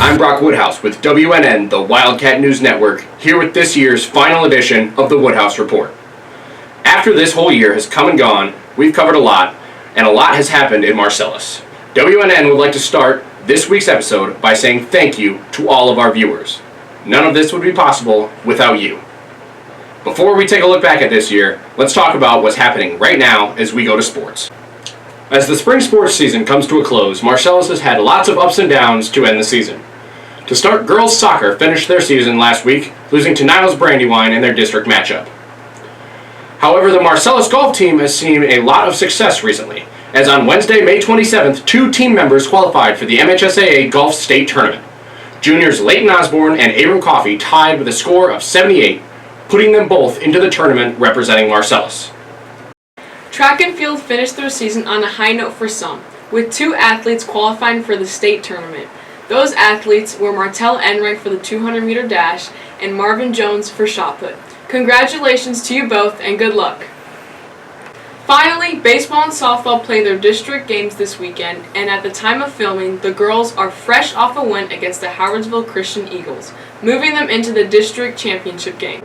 I'm Brock Woodhouse with WNN, the Wildcat News Network, here with this year's final edition of the Woodhouse Report. After this whole year has come and gone, we've covered a lot, and a lot has happened in Marcellus. WNN would like to start this week's episode by saying thank you to all of our viewers. None of this would be possible without you. Before we take a look back at this year, let's talk about what's happening right now as we go to sports. As the spring sports season comes to a close, Marcellus has had lots of ups and downs to end the season. To start, girls soccer finished their season last week, losing to Niles Brandywine in their district matchup. However, the Marcellus golf team has seen a lot of success recently, as on Wednesday, May 27th, 2 team members qualified for the MHSAA Golf State Tournament. Juniors Leighton Osborne and Abram Coffey tied with a score of 78, putting them both into the tournament representing Marcellus. Track and field finished their season on a high note for some, with 2 athletes qualifying for the state tournament. Those athletes were Martell Enright for the 200-meter dash and Marvin Jones for shot put. Congratulations to you both and good luck. Finally, baseball and softball play their district games this weekend, and at the time of filming, the girls are fresh off a win against the Howardsville Christian Eagles, moving them into the district championship game.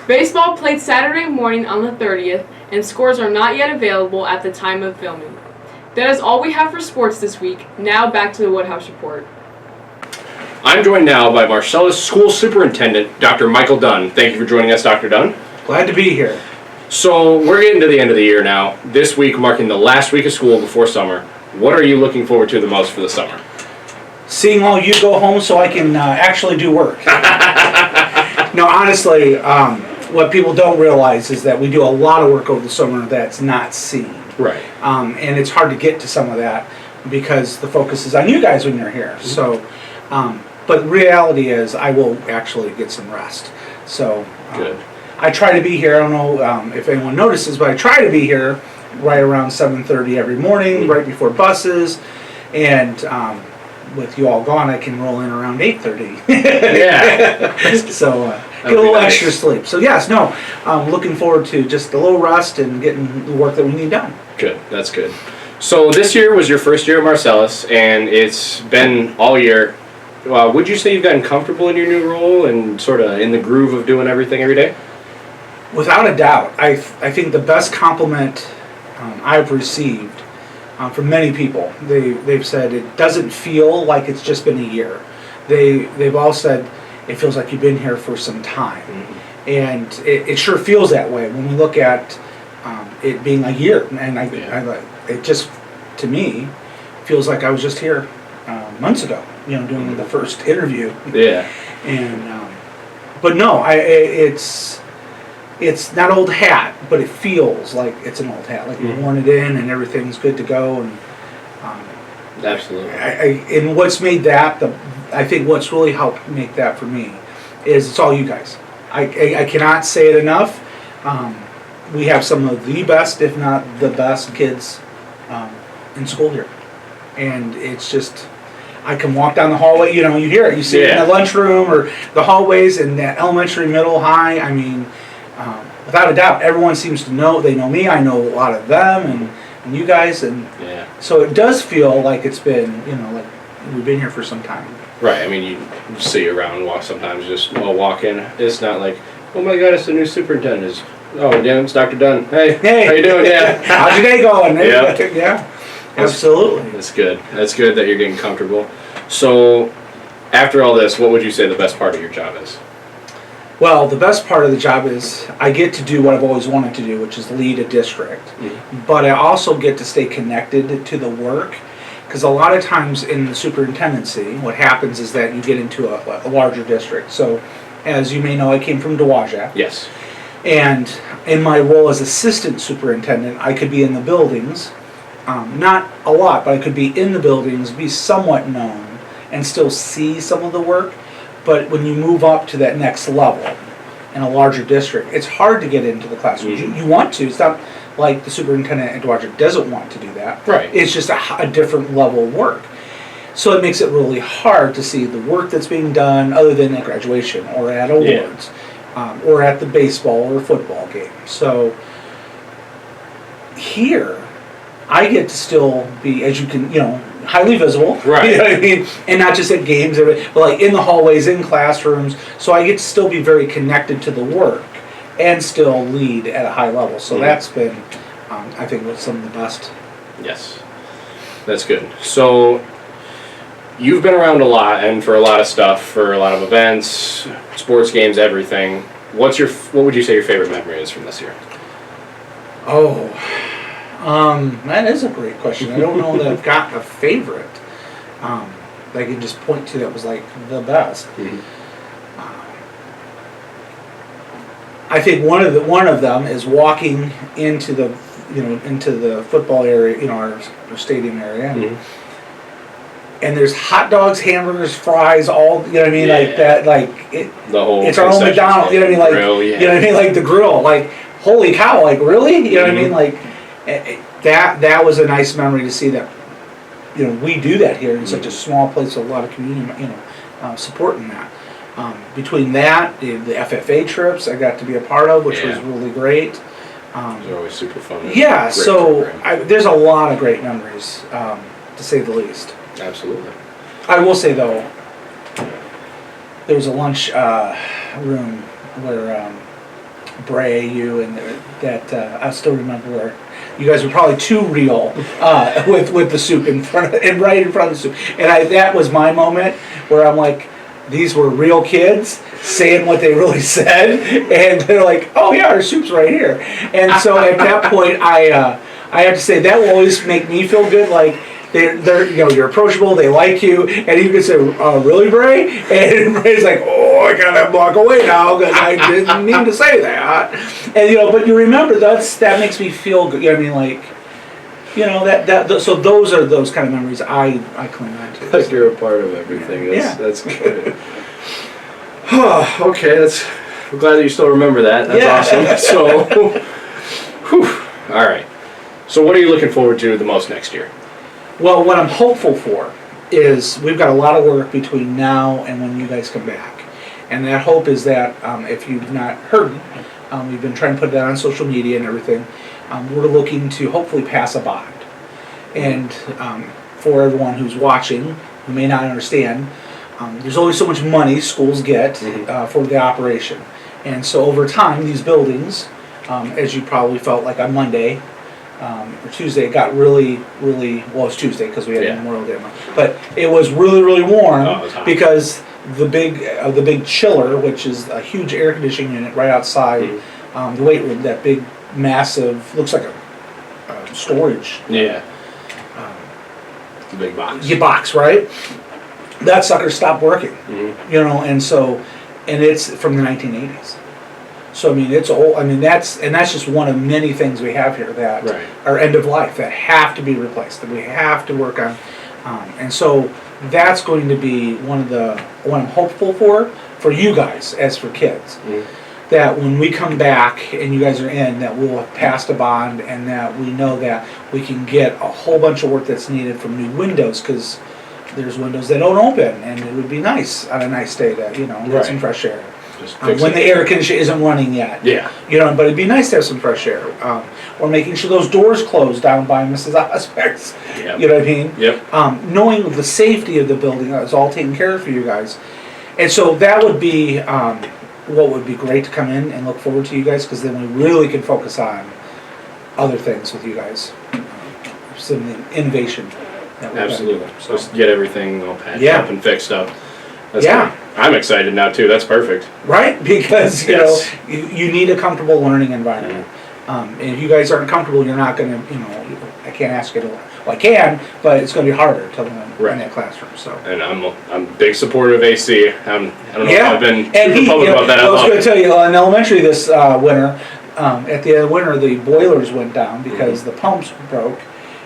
Baseball played Saturday morning on the 30th, and scores are not yet available at the time of filming. That is all we have for sports this week. Now back to the Woodhouse Report. I'm joined now by Marcellus School Superintendent, Dr. Michael Dunn. Thank you for joining us, Dr. Dunn. Glad to be here. So we're getting to the end of the year now, this week marking the last week of school before summer. What are you looking forward to the most for the summer? Seeing all you go home so I can actually do work. No, honestly, what people don't realize is that we do a lot of work over the summer that's not seen. Right. And it's hard to get to some of that because the focus is on you guys when you're here. Mm-hmm. So, but reality is I will actually get some rest. So, good. I try to be here. I don't know if anyone notices, but I try to be here right around 7:30 every morning, mm-hmm. right before buses, and with you all gone, I can roll in around 8:30. Yeah. So get a little extra sleep. So yes, no, looking forward to just a little rest and getting the work that we need done. Good. That's good. So this year was your first year at Marcellus, and it's been all year. Would you say you've gotten comfortable in your new role and sort of in the groove of doing everything every day? Without a doubt. I think the best compliment I've received from many people, they've said it doesn't feel like it's just been a year. They've all said it feels like you've been here for some time. Mm-hmm. And it sure feels that way when we look at it being a year. And it just, to me, feels like I was just here months ago, doing mm-hmm. the first interview. Yeah. And but no, it's not old hat, but it feels like it's an old hat. Like mm-hmm. we've worn it in and everything's good to go. And absolutely. And what's made that, I think what's really helped make that for me is it's all you guys. I cannot say it enough. We have some of the best, if not the best, kids in school here. And it's just, I can walk down the hallway, you hear it. You see it in the lunchroom or the hallways in that elementary, middle, high. I mean, without a doubt, everyone seems to know. They know me. I know a lot of them and you guys. And so it does feel like it's been, like we've been here for some time. Right. I mean, you see around and walk sometimes, just walk in. It's not like, oh my God, it's the new superintendent. It's, oh, yeah, it's Dr. Dunn. Hey, how you doing? Yeah. How's your day going? Yeah. Absolutely. That's good. That's good that you're getting comfortable. So, after all this, what would you say the best part of your job is? Well, the best part of the job is I get to do what I've always wanted to do, which is lead a district. Mm-hmm. But I also get to stay connected to the work, because a lot of times in the superintendency, what happens is that you get into a larger district. So, as you may know, I came from Dowagiac. Yes. And in my role as assistant superintendent, I could be in the buildings, not a lot, but I could be in the buildings, be somewhat known, and still see some of the work. But when you move up to that next level in a larger district, it's hard to get into the classrooms. Mm-hmm. You want to. It's not like the superintendent at Dowagiac doesn't want to do that. Right. It's just a different level of work. So it makes it really hard to see the work that's being done other than at graduation or at awards. Or at the baseball or football game. So here, I get to still be, as you can, highly visible. Right. You know what I mean? And not just at games, but like in the hallways, in classrooms. So I get to still be very connected to the work and still lead at a high level. So that's been, I think, what's some of the best. Yes. That's good. So you've been around a lot and for a lot of stuff, for a lot of events, sports games, everything. What would you say your favorite memory is from this year? Oh, that is a great question. I don't know that I've got a favorite that I can just point to that was like the best. Mm-hmm. I think one of them is walking into the football area, our stadium area, and there's hot dogs, hamburgers, fries, all like that, like it. The whole it's our own McDonald's, like grill, like the grill, like holy cow, like really, what I mean, like that was a nice memory to see that, we do that here in such a small place with a lot of community, supporting that. Between that, the FFA trips I got to be a part of, which was really great. Those are always super fun. Yeah, so there's a lot of great memories, to say the least. Absolutely. I will say though, there was a lunch room where Bray, you, and that I still remember where you guys were probably too real with the soup right in front of the soup, and that was my moment where I'm like, these were real kids saying what they really said, and they're like, oh yeah, our soup's right here. And so at that point, I have to say that will always make me feel good, like they're you're approachable, they like you, and you can say, really, Bray? And Bray's like, oh, I gotta walk away now because I didn't mean to say that. And but you remember that makes me feel good. I mean, like. So those are those kind of memories I cling on to. Like you're a part of everything. That's good. Okay, I'm glad that you still remember that. That's awesome. So, all right. So what are you looking forward to the most next year? Well, what I'm hopeful for is we've got a lot of work between now and when you guys come back. And that hope is that, if you've not heard, we've been trying to put that on social media and everything. We're looking to hopefully pass a bond. And for everyone who's watching, who may not understand, there's only so much money schools get for the operation. And so over time, these buildings, as you probably felt like on Monday or Tuesday, it got really, really, well, it's Tuesday because we had Memorial Day. But it was really, really warm because the big chiller, which is a huge air conditioning unit right outside the weight room, that big, massive, looks like a storage. Yeah. The big box. Your box, right? That sucker stopped working. And it's from the 1980s. So I mean, it's old. I mean, that's just one of many things we have here that are end of life that have to be replaced, that we have to work on, and so that's going to be what I'm hopeful for you guys as for kids. That when we come back and you guys are in, that we'll have passed a bond and that we know that we can get a whole bunch of work that's needed from new windows, because there's windows that don't open, and it would be nice on a nice day to get some fresh air. When the air conditioner isn't running yet. But it'd be nice to have some fresh air. Or making sure those doors close down by Mrs. Osbeck's. You know what I mean? Knowing the safety of the building is all taken care of for you guys. And so that would be what would be great to come in and look forward to you guys, because then we really can focus on other things with you guys. Some innovation. Absolutely. So just get everything all patched up and fixed up. That's great. I'm excited now too. That's perfect. Right? Because you need a comfortable learning environment. And if you guys aren't comfortable, you're not going to. I can't ask you to. Well, I can, but it's going to be harder to learn in that classroom. So. And I'm a big supporter of AC. I don't know if I've been super public about that. I was going to tell you, in elementary this winter, at the end of the winter, the boilers went down because the pumps broke,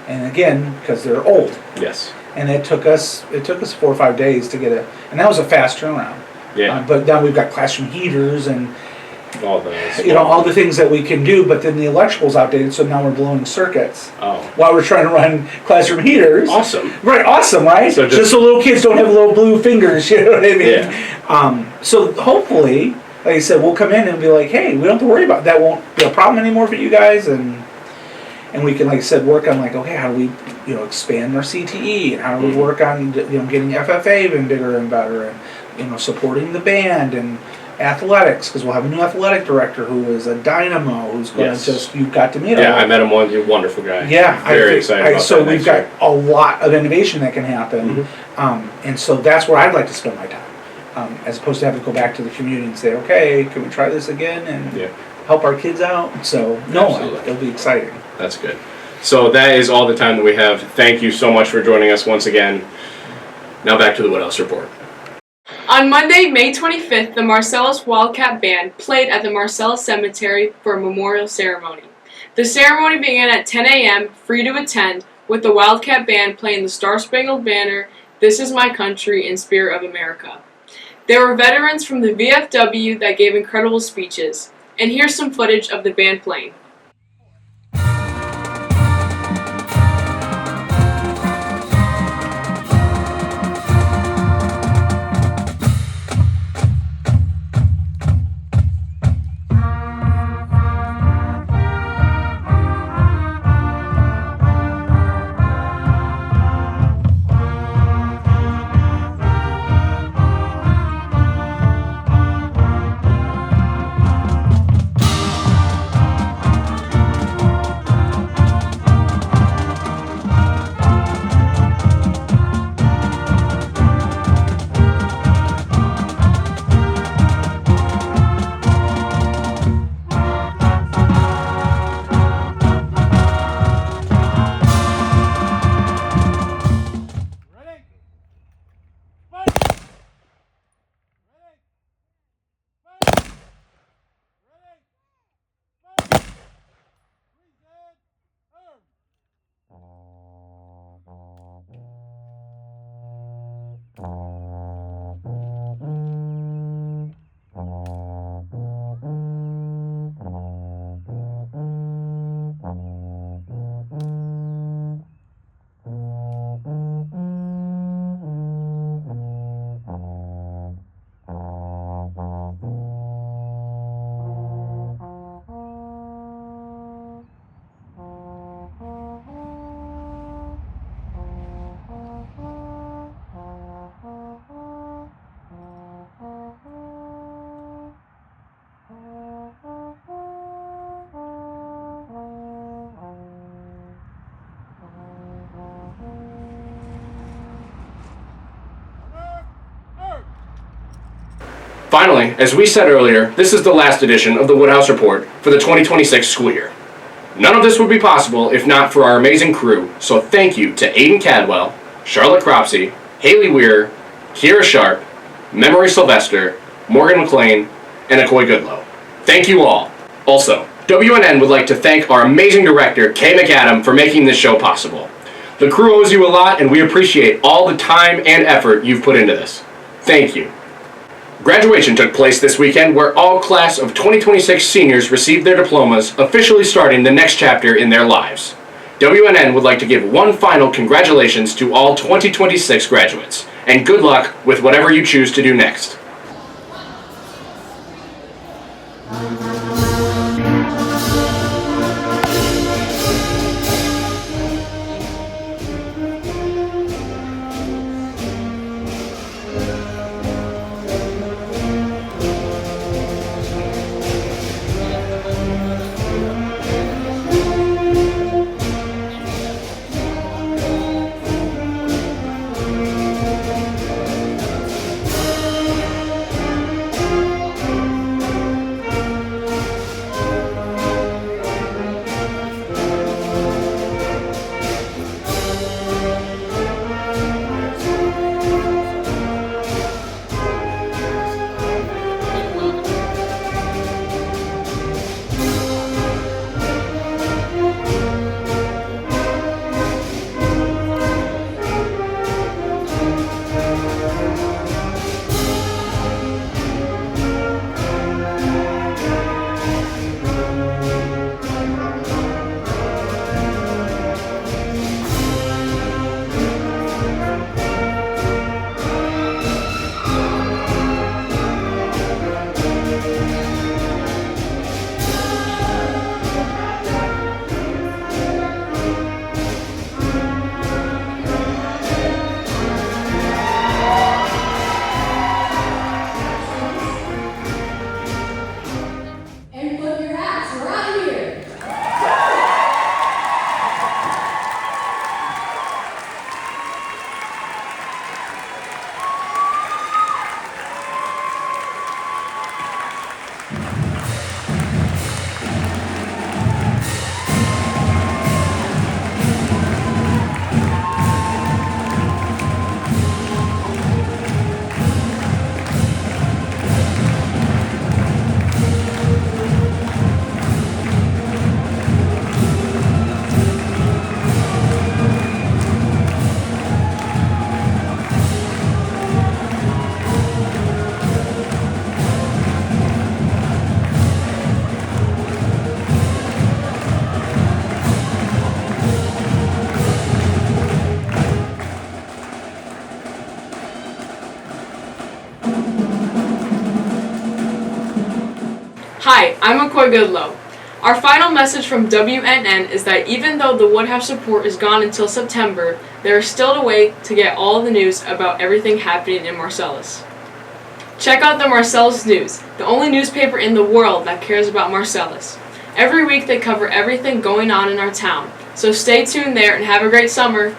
and again because they're old. Yes. And it took us 4 or 5 days to get it, and that was a fast turnaround. Yeah. But now we've got classroom heaters and all the things that we can do. But then the electrical's outdated, so now we're blowing circuits. While we're trying to run classroom heaters. Awesome. Right. Awesome. Right. So just so little kids don't have little blue fingers. You know what I mean? Yeah. So hopefully, like I said, we'll come in and be like, hey, we don't have to worry about that. Won't be a problem anymore for you guys, and and we can, like I said, work on like, okay, how do we, expand our CTE, and how do we work on, getting FFA even bigger and better, and supporting the band and athletics, because we'll have a new athletic director who is a dynamo, who's going to you got to meet him. Yeah, I met him once. He's a wonderful guy. Yeah, very excited about so that. we've got a lot of innovation that can happen, and so that's where I'd like to spend my time, as opposed to having to go back to the community and say, okay, can we try this again and help our kids out? So it'll be exciting. That's good. So that is all the time that we have. Thank you so much for joining us once again. Now back to the Woodhouse Report. On Monday, May 25th, the Marcellus Wildcat Band played at the Marcellus Cemetery for a memorial ceremony. The ceremony began at 10 a.m., free to attend, with the Wildcat Band playing the Star-Spangled Banner, This Is My Country, and Spirit of America. There were veterans from the VFW that gave incredible speeches, and here's some footage of the band playing. Finally, as we said earlier, this is the last edition of the Woodhouse Report for the 2026 school year. None of this would be possible if not for our amazing crew, so thank you to Aiden Cadwell, Charlotte Cropsey, Haley Weir, Kira Sharp, Memory Sylvester, Morgan McLean, and Akoi Goodlow. Thank you all. Also, WNN would like to thank our amazing director, Kay McAdam, for making this show possible. The crew owes you a lot, and we appreciate all the time and effort you've put into this. Thank you. Graduation took place this weekend, where all class of 2026 seniors received their diplomas, officially starting the next chapter in their lives. WNN would like to give one final congratulations to all 2026 graduates, and good luck with whatever you choose to do next. Hi, I'm McCoy Goodlow. Our final message from WNN is that even though the Woodhouse report is gone until September, there is still a way to get all the news about everything happening in Marcellus. Check out the Marcellus News, the only newspaper in the world that cares about Marcellus. Every week they cover everything going on in our town, so stay tuned there and have a great summer.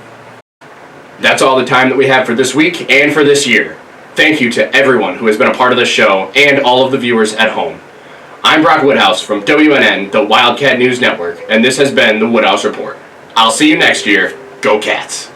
That's all the time that we have for this week and for this year. Thank you to everyone who has been a part of this show and all of the viewers at home. I'm Brock Woodhouse from WNN, the Wildcat News Network, and this has been the Woodhouse Report. I'll see you next year. Go Cats!